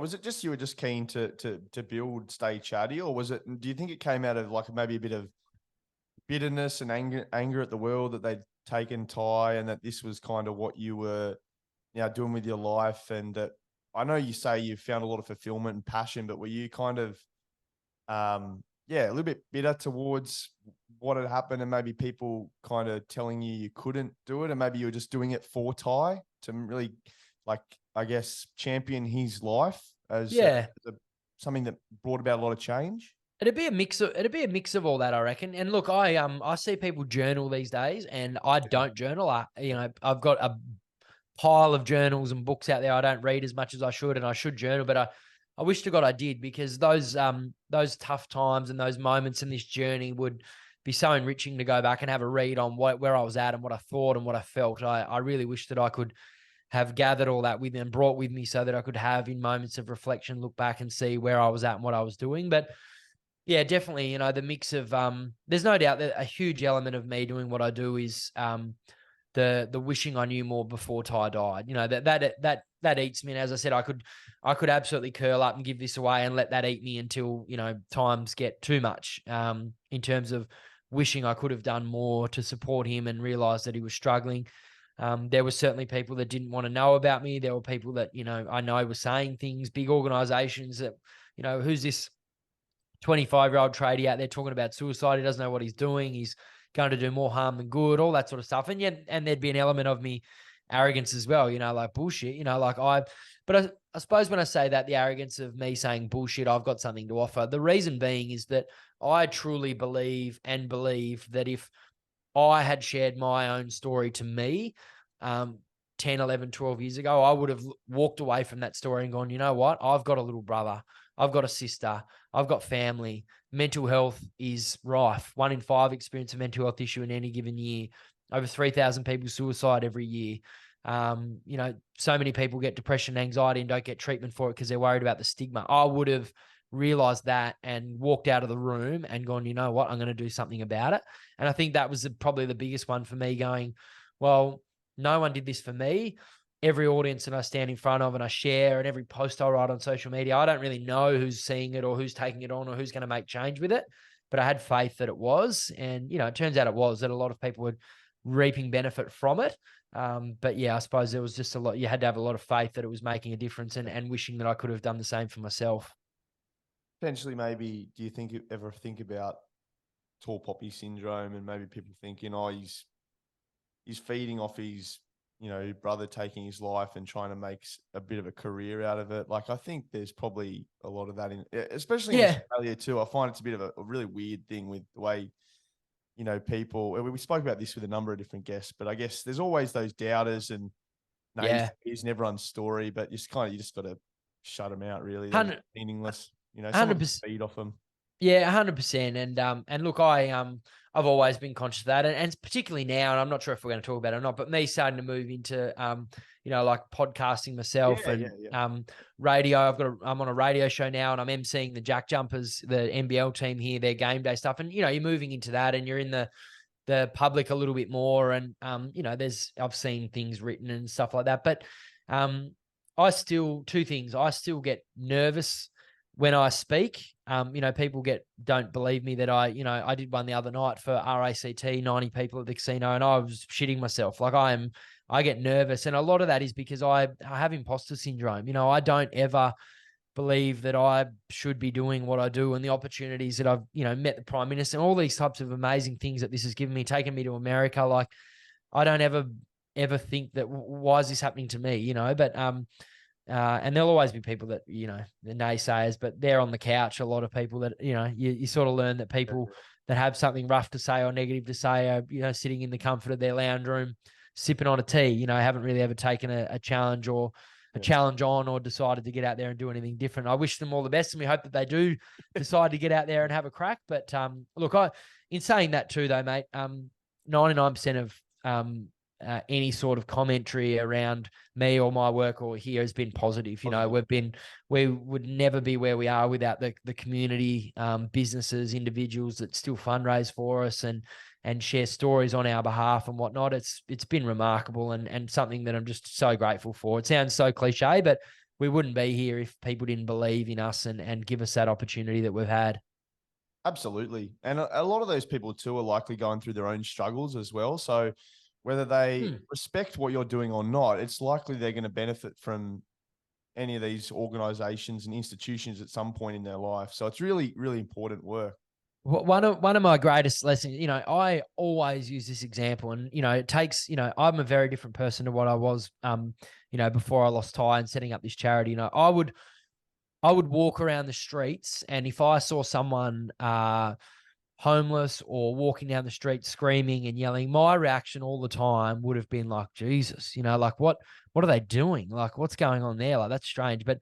was it just you were just keen to build Stay Chatty, or was it? Do you think it came out of like maybe a bit of bitterness and anger at the world that they'd taken Ty, and that this was kind of what you were, doing with your life? And that I know you say you found a lot of fulfillment and passion, but were you kind of, a little bit bitter towards what had happened, and maybe people kind of telling you couldn't do it, and maybe you were just doing it for Ty to really, like, I guess, champion his life as something that brought about a lot of change? It'd be a mix of all that, I reckon. And look, I see people journal these days, and I don't journal. I've got a pile of journals and books out there. I don't read as much as I should, and I should journal, but I wish to God I did, because those tough times and those moments in this journey would be so enriching to go back and have a read on where I was at and what I thought and what I felt. I really wish that I could have gathered all that with me and brought with me, so that I could have, in moments of reflection, look back and see where I was at and what I was doing. But yeah, definitely, the mix of, there's no doubt that a huge element of me doing what I do is the wishing I knew more before Ty died. That eats me. And as I said, I could absolutely curl up and give this away and let that eat me until, times get too much, in terms of wishing I could have done more to support him and realize that he was struggling. There were certainly people that didn't want to know about me. There were people that, I know were saying things, big organizations that, who's this 25-year-old tradie out there talking about suicide? He doesn't know what he's doing. He's going to do more harm than good, all that sort of stuff. And yet, and there'd be an element of me arrogance as well, like bullshit, but I suppose when I say that, the arrogance of me saying bullshit, I've got something to offer. The reason being is that I truly believe that if I had shared my own story to me 10, 11, 12 years ago, I would have walked away from that story and gone, you know what? I've got a little brother. I've got a sister. I've got family. Mental health is rife. 1 in 5 experience a mental health issue in any given year. Over 3,000 people suicide every year. So many people get depression and anxiety and don't get treatment for it because they're worried about the stigma. I would have realized that and walked out of the room and gone, you know what, I'm going to do something about it. And I think that was probably the biggest one for me, going, well, no one did this for me. Every audience that I stand in front of and I share, and every post I write on social media, I don't really know who's seeing it or who's taking it on or who's going to make change with it. But I had faith that it was. And, it turns out it was, that a lot of people were reaping benefit from it. But yeah, I suppose there was just a lot. You had to have a lot of faith that it was making a difference, and wishing that I could have done the same for myself. Potentially, maybe, do you ever think about tall poppy syndrome, and maybe people thinking, oh, he's feeding off his, brother taking his life and trying to make a bit of a career out of it? Like, I think there's probably a lot of that especially in Australia too. I find it's a bit of a really weird thing with the way, people, we spoke about this with a number of different guests, but I guess there's always those doubters and naysayers in everyone's story, but you just got to shut them out, really. They're meaningless. Someone 100%. feed off them. Yeah, 100%. And look, I've always been conscious of that, and particularly now, and I'm not sure if we're going to talk about it or not, but me starting to move into, like podcasting myself radio. I'm on a radio show now, and I'm emceeing the Jack Jumpers, the NBL team here, their game day stuff. And, you're moving into that, and you're in the public a little bit more. And, I've seen things written and stuff like that, but two things. I still get nervous when I speak. People don't believe me that I did one the other night for RACT, 90 people at the casino, and I was shitting myself. Like, I get nervous. And a lot of that is because I have imposter syndrome. I don't ever believe that I should be doing what I do, and the opportunities that I've, met the Prime Minister and all these types of amazing things that this has given me, taken me to America. Like, I don't ever think that, why is this happening to me? But, and there'll always be people that, the naysayers, but they're on the couch. A lot of people that, you sort of learn that people that have something rough to say or negative to say are, sitting in the comfort of their lounge room, sipping on a tea, haven't really ever taken a challenge or challenge on, or decided to get out there and do anything different. I wish them all the best, and we hope that they do decide to get out there and have a crack. But look, in saying that too, though, mate, 99% of any sort of commentary around me or my work or here has been positive. We would never be where we are without the community, businesses, individuals that still fundraise for us and share stories on our behalf and whatnot. It's been remarkable and something that I'm just so grateful for. It sounds so cliche, but we wouldn't be here if people didn't believe in us and give us that opportunity that we've had. Absolutely. And a lot of those people too are likely going through their own struggles as well. So whether they respect what you're doing or not, it's likely they're going to benefit from any of these organizations and institutions at some point in their life. So it's really, really important work. One of my greatest lessons, I always use this example, and it takes, I'm a very different person to what I was, before I lost Ty and setting up this charity. I would walk around the streets, and if I saw someone homeless or walking down the street screaming and yelling, my reaction all the time would have been like, Jesus, like what are they doing? Like, what's going on there? Like, that's strange. But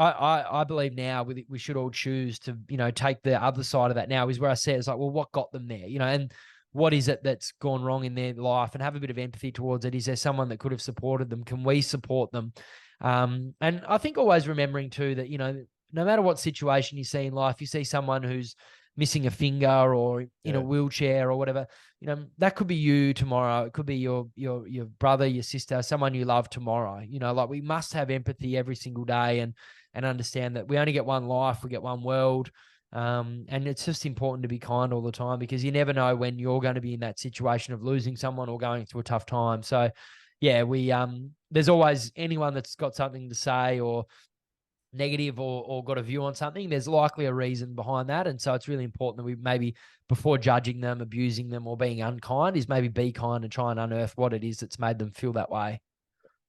I believe now we should all choose to, take the other side of that now, is where I say it's like, well, what got them there, and what is it that's gone wrong in their life, and have a bit of empathy towards it. Is there someone that could have supported them? Can we support them? And I think always remembering too that, no matter what situation you see in life, you see someone who's missing a finger or in a wheelchair or whatever, that could be you tomorrow. It could be your brother, your sister, someone you love tomorrow. Like, we must have empathy every single day and understand that we only get one life, we get one world. And it's just important to be kind all the time, because you never know when you're going to be in that situation of losing someone or going through a tough time. So yeah, there's always anyone that's got something to say or negative or got a view on something, there's likely a reason behind that. And so it's really important that we maybe, before judging them, abusing them, or being unkind, is maybe be kind and try and unearth what it is that's made them feel that way.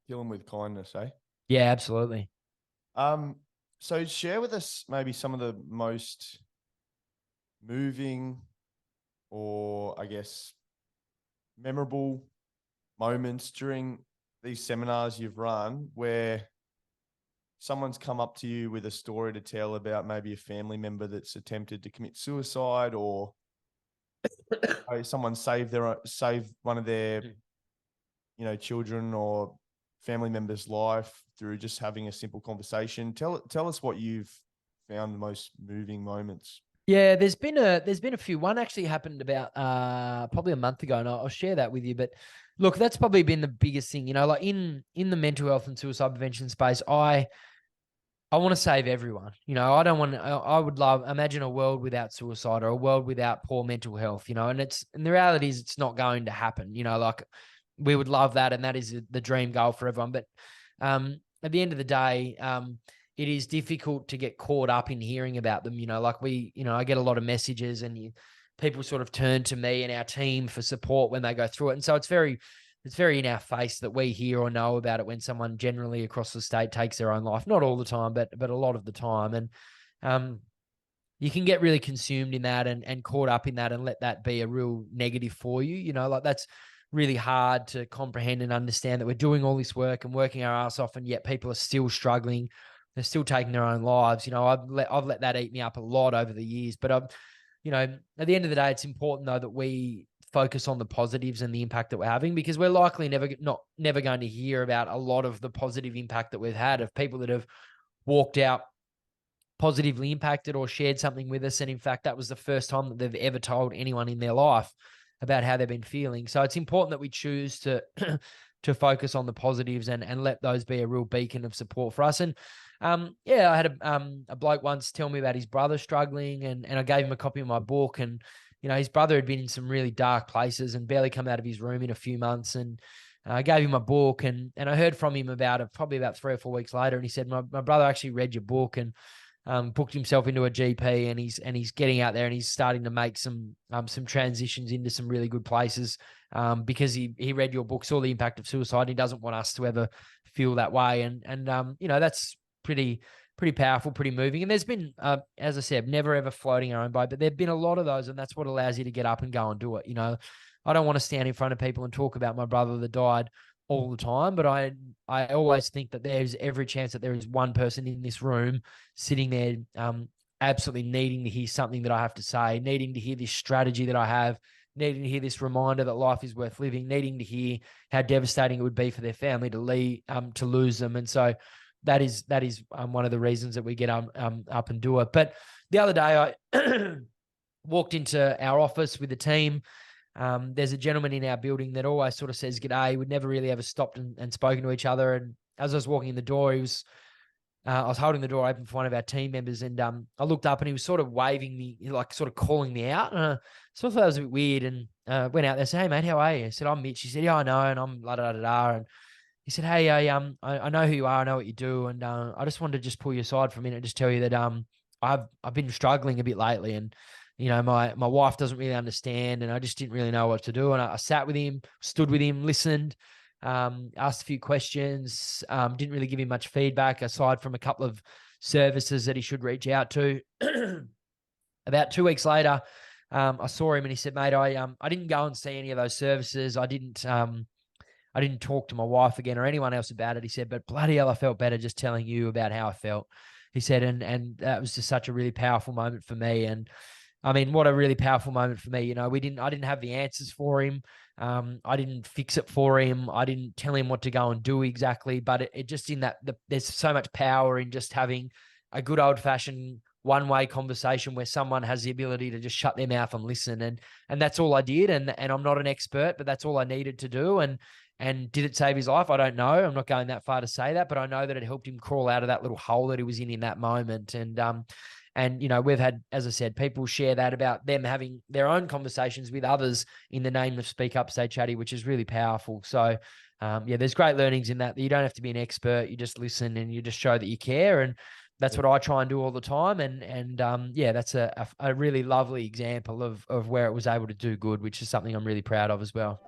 Kill them with kindness, eh? Yeah, absolutely. So share with us maybe some of the most moving, or I guess memorable moments during these seminars you've run where someone's come up to you with a story to tell about maybe a family member that's attempted to commit suicide, or someone saved one of their, children or family member's life through just having a simple conversation. Tell us what you've found the most moving moments. Yeah, there's been a few. One actually happened about probably a month ago, and I'll share that with you. But look, that's probably been the biggest thing. Like in the mental health and suicide prevention space, I want to save everyone. I don't want. I would imagine a world without suicide, or a world without poor mental health. And the reality is it's not going to happen. Like, we would love that, and that is the dream goal for everyone. But at the end of the day, it is difficult to get caught up in hearing about them. Like I get a lot of messages, and people sort of turn to me and our team for support when they go through it. And so it's very in our face that we hear or know about it when someone generally across the state takes their own life. Not all the time, but a lot of the time. And you can get really consumed in that and caught up in that and let that be a real negative for you. Like, that's really hard to comprehend and understand, that we're doing all this work and working our ass off, and yet people are still struggling. They're still taking their own lives. I've let that eat me up a lot over the years. But at the end of the day, it's important though that we focus on the positives and the impact that we're having, because we're likely never going to hear about a lot of the positive impact that we've had of people that have walked out positively impacted or shared something with us. And in fact, that was the first time that they've ever told anyone in their life about how they've been feeling. So it's important that we choose to to focus on the positives and let those be a real beacon of support for us. And I had a bloke once tell me about his brother struggling, and I gave him a copy of my book. And his brother had been in some really dark places and barely come out of his room in a few months. And I gave him a book, and I heard from him probably about 3 or 4 weeks later. And he said, my brother actually read your book and booked himself into a GP, and he's getting out there, and he's starting to make some transitions into some really good places, because he read your book, saw the impact of suicide. And he doesn't want us to ever feel that way. And that's pretty powerful, pretty moving. And there's been, as I said, never ever floating our own boat, but there've been a lot of those, and that's what allows you to get up and go and do it. I don't want to stand in front of people and talk about my brother that died all the time, but I always think that there's every chance that there is one person in this room sitting there, absolutely needing to hear something that I have to say, needing to hear this strategy that I have, needing to hear this reminder that life is worth living, needing to hear how devastating it would be for their family to lose them. And so that is one of the reasons that we get up and do it. But the other day I walked into our office with the team. There's a gentleman in our building that always sort of says g'day. We'd never really ever stopped and spoken to each other. And as I was walking in the door, he was I was holding the door open for one of our team members, and I looked up and he was sort of waving me, like sort of calling me out. So I thought that was a bit weird, and went out there and said, "Hey mate, how are you?" I said, "I'm Mitch." He said, "Yeah, I know," and I'm la da da da. And he said, "Hey, I know who you are, I know what you do, and I just wanted to just pull you aside for a minute and just tell you that I've been struggling a bit lately, and my wife doesn't really understand, and I just didn't really know what to do." And I sat with him, stood with him, listened, asked a few questions, didn't really give him much feedback aside from a couple of services that he should reach out to. About 2 weeks later, I saw him and he said, "Mate, I didn't go and see any of those services. I didn't talk to my wife again or anyone else about it." He said, "But bloody hell, I felt better just telling you about how I felt." He said, and that was just such a really powerful moment for me. And I mean, what a really powerful moment for me. I didn't have the answers for him. I didn't fix it for him. I didn't tell him what to go and do exactly, but it just there's so much power in just having a good old fashioned one-way conversation where someone has the ability to just shut their mouth and listen. And that's all I did. And I'm not an expert, but that's all I needed to do. And did it save his life? I don't know. I'm not going that far to say that, but I know that it helped him crawl out of that little hole that he was in that moment. And we've had, as I said, people share that about them having their own conversations with others in the name of Speak Up, Stay Chatty, which is really powerful. So, there's great learnings in that. You don't have to be an expert. You just listen and you just show that you care. And that's what I try and do all the time. And that's a really lovely example of where it was able to do good, which is something I'm really proud of as well.